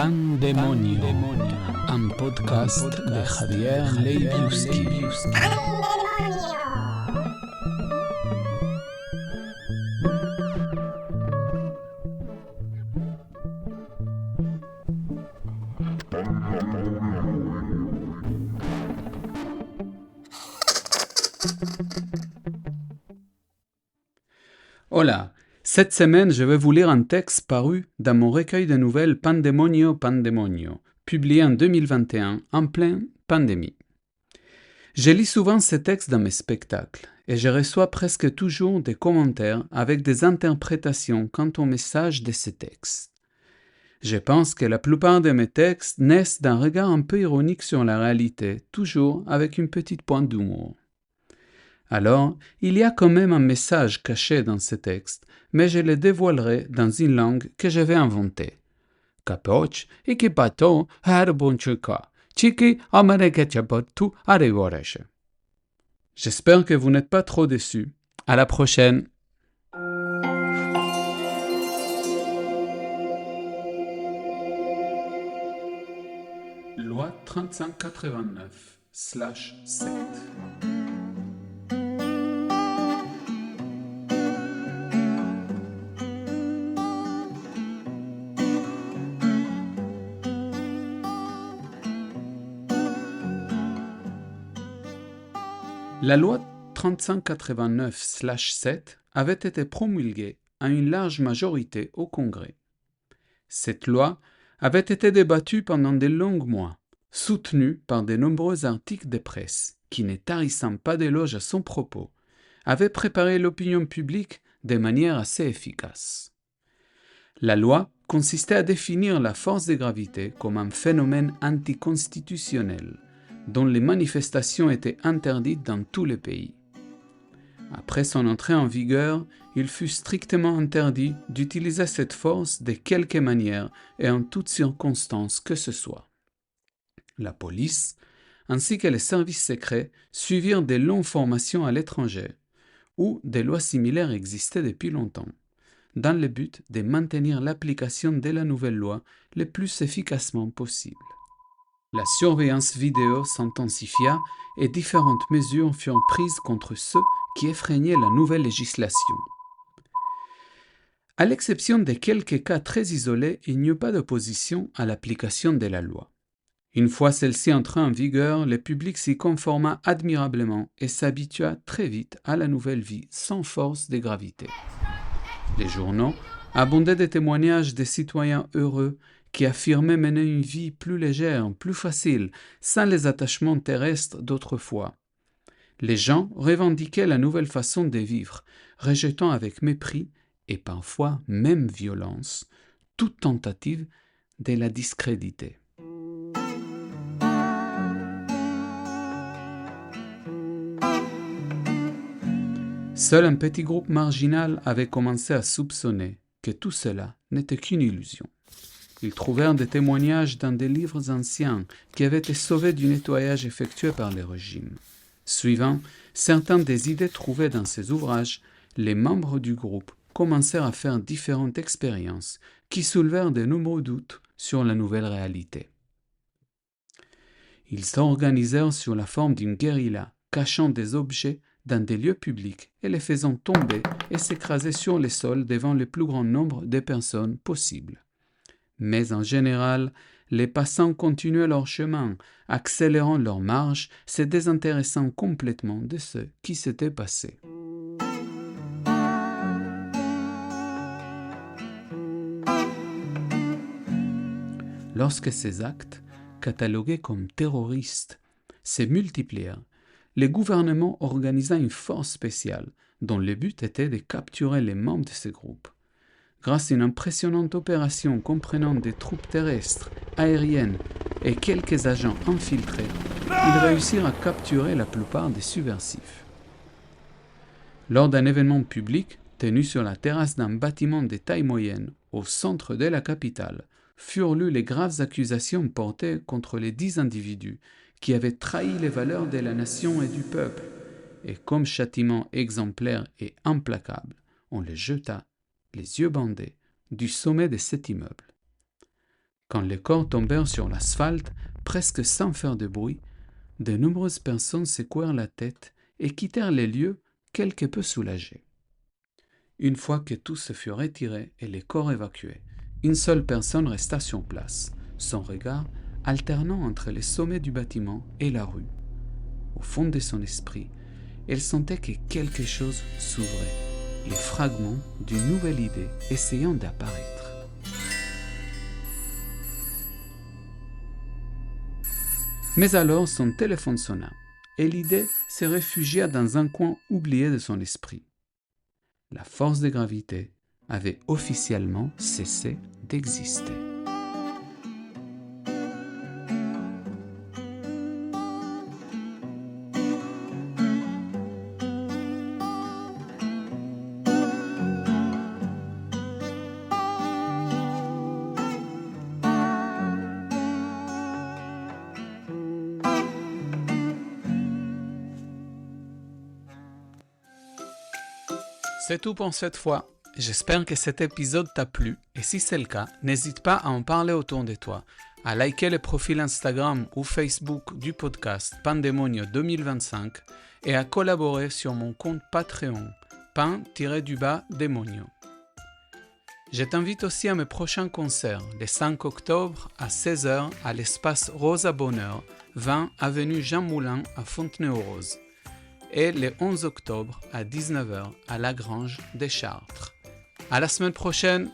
Pandemonio, un podcast de Javier Leibiuski. Hola, cette semaine je vais vous lire un texte paru dans mon recueil de nouvelles Pandemonio, Pandemonio, publié en 2021 en pleine pandémie. Je lis souvent ces textes dans mes spectacles et je reçois presque toujours des commentaires avec des interprétations quant au message de ces textes. Je pense que la plupart de mes textes naissent d'un regard un peu ironique sur la réalité, toujours avec une petite pointe d'humour. Alors, il y a quand même un message caché dans ces textes, mais je le dévoilerai dans une langue que je vais inventer. Capoch et kipato harbonchuka, chiki amarekechapotu arevoreche. J'espère que vous n'êtes pas trop déçus. À la prochaine! Loi 3589/7. La loi 3589/7 avait été promulguée à une large majorité au Congrès. Cette loi avait été débattue pendant de longs mois, soutenue par de nombreux articles de presse qui, ne tarissant pas d'éloges à son propos, avaient préparé l'opinion publique de manière assez efficace. La loi consistait à définir la force de gravité comme un phénomène anticonstitutionnel, dont les manifestations étaient interdites dans tous les pays. Après son entrée en vigueur, il fut strictement interdit d'utiliser cette force de quelque manière et en toutes circonstances que ce soit. La police, ainsi que les services secrets, suivirent de longues formations à l'étranger, où des lois similaires existaient depuis longtemps, dans le but de maintenir l'application de la nouvelle loi le plus efficacement possible. La surveillance vidéo s'intensifia et différentes mesures furent prises contre ceux qui effreignaient la nouvelle législation. À l'exception de quelques cas très isolés, il n'y eut pas d'opposition à l'application de la loi. Une fois celle-ci entrée en vigueur, le public s'y conforma admirablement et s'habitua très vite à la nouvelle vie sans force de gravité. Les journaux abondaient de témoignages de citoyens heureux qui affirmaient mener une vie plus légère, plus facile, sans les attachements terrestres d'autrefois. Les gens revendiquaient la nouvelle façon de vivre, rejetant avec mépris et parfois même violence toute tentative de la discréditer. Seul un petit groupe marginal avait commencé à soupçonner que tout cela n'était qu'une illusion. Ils trouvèrent des témoignages dans des livres anciens qui avaient été sauvés du nettoyage effectué par le régime. Suivant certaines des idées trouvées dans ces ouvrages, les membres du groupe commencèrent à faire différentes expériences qui soulevèrent de nombreux doutes sur la nouvelle réalité. Ils s'organisèrent sous la forme d'une guérilla, cachant des objets dans des lieux publics et les faisant tomber et s'écraser sur les sols devant le plus grand nombre de personnes possible. Mais en général, les passants continuaient leur chemin, accélérant leur marche, se désintéressant complètement de ce qui s'était passé. Lorsque ces actes, catalogués comme terroristes, se multiplièrent, le gouvernement organisa une force spéciale dont le but était de capturer les membres de ce groupe. Grâce à une impressionnante opération comprenant des troupes terrestres, aériennes et quelques agents infiltrés, ils réussirent à capturer la plupart des subversifs. Lors d'un événement public tenu sur la terrasse d'un bâtiment de taille moyenne au centre de la capitale, furent lues les graves accusations portées contre les 10 individus qui avaient trahi les valeurs de la nation et du peuple, et comme châtiment exemplaire et implacable, on les jeta, les yeux bandés, du sommet de cet immeuble. Quand les corps tombèrent sur l'asphalte, presque sans faire de bruit, de nombreuses personnes secouèrent la tête et quittèrent les lieux quelque peu soulagées. Une fois que tout se fut retiré et les corps évacués, une seule personne resta sur place, son regard alternant entre les sommets du bâtiment et la rue. Au fond de son esprit, elle sentait que quelque chose s'ouvrait, les fragments d'une nouvelle idée essayant d'apparaître. Mais alors son téléphone sonna, et l'idée se réfugia dans un coin oublié de son esprit. La force de gravité avait officiellement cessé d'exister. C'est tout pour cette fois. J'espère que cet épisode t'a plu et si c'est le cas, n'hésite pas à en parler autour de toi, à liker le profil Instagram ou Facebook du podcast Pandemonio 2025 et à collaborer sur mon compte Patreon pan-demonio. Je t'invite aussi à mes prochains concerts, le 5 octobre à 16h à l'espace Rosa Bonheur, 20 avenue Jean Moulin à Fontenay-aux-Roses, et le 11 octobre à 19h à la Grange des Chartres. À la semaine prochaine!